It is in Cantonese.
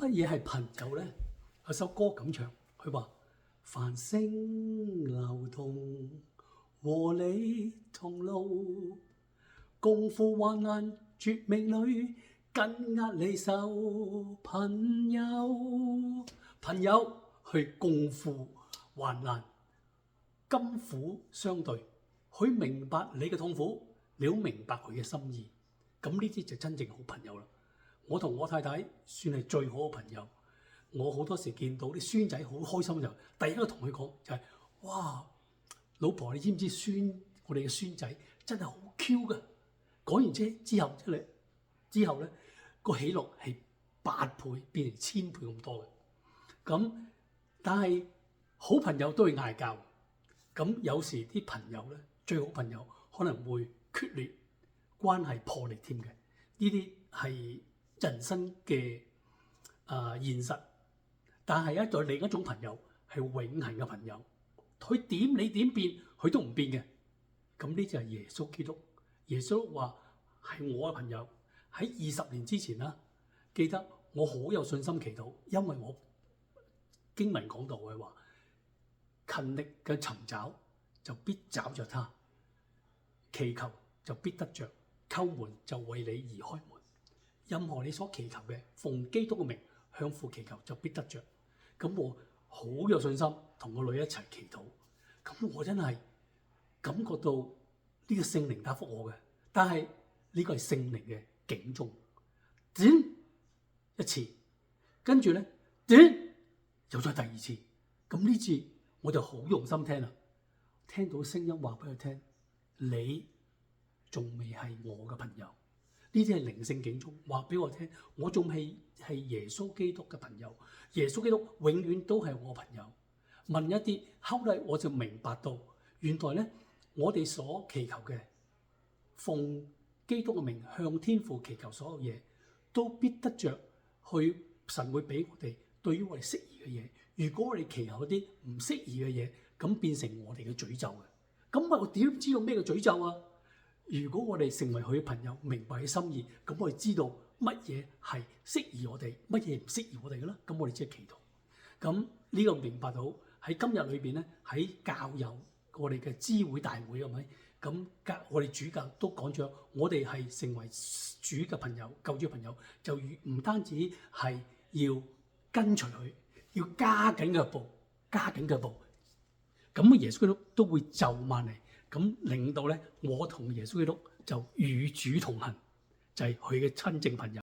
乜嘢係朋友咧？有首歌咁唱，佢話：繁星流動，和你同路，共赴患難絕命裏，緊握你手。朋友去共赴患難，甘苦相對，佢明白你嘅痛苦，你好明白佢嘅心意。咁呢啲就真正好朋友啦。我同我太太算係最好嘅朋友。我好多時見到啲孫仔好開心就，第一個同佢講就係：哇，老婆你知唔知我哋嘅孫仔真係好 Q 噶。講完之後咧個喜樂係8倍變成1000倍咁多嘅。咁但係好朋友都會嗌交。咁有時啲朋友咧，最好朋友可能會決裂，關係破裂添嘅。呢啲係人生嘅現實。但係另一種朋友係永恆嘅朋友，佢點你點變，佢都唔變嘅。咁呢就係耶穌基督。耶穌話係我嘅朋友。喺20年之前啦，記得我好有信心祈禱，因為我經文講到嘅話，勤力嘅尋找就必找着他，祈求就必得着，叩門就為你而開門。任何你所祈求嘅，奉基督嘅名向父祈求就必得着。咁我好有信心同個女一齊祈禱。咁我真係感覺到呢個聖靈答覆我嘅。但係呢個係聖靈嘅警鐘，一次，跟住咧又再第二次。咁呢次我就好用心聽啦，聽到聲音話俾佢聽：你仲未係我嘅朋友。呢啲係靈性警鐘，話俾我聽，我仲係耶穌基督嘅朋友。耶穌基督永遠都係我朋友。問一啲，後嚟我就明白到，原來咧我哋所祈求嘅，奉基督嘅名向天父祈求所有嘢，都必得着。去神會俾我哋對於我哋適宜嘅嘢。如果我哋祈求一啲唔適宜嘅嘢，咁變成我哋嘅詛咒嘅。咁我點知道咩嘅詛咒啊？如果我哋成為佢嘅朋友，明白佢心意，咁我哋知道乜嘢係適宜我哋，乜嘢唔適宜我哋嘅啦。咁我哋即係祈禱。咁呢個明白到喺今日裏邊咧，喺教友我哋嘅知會大會係咪？咁我哋主教都講咗，我哋係成為主嘅朋友、救主嘅朋友，就唔單止係要跟隨佢，要加緊腳步。咁耶穌基督都會就慢嚟。咁令到咧，我同耶穌基督就與主同行，就係佢嘅親正朋友。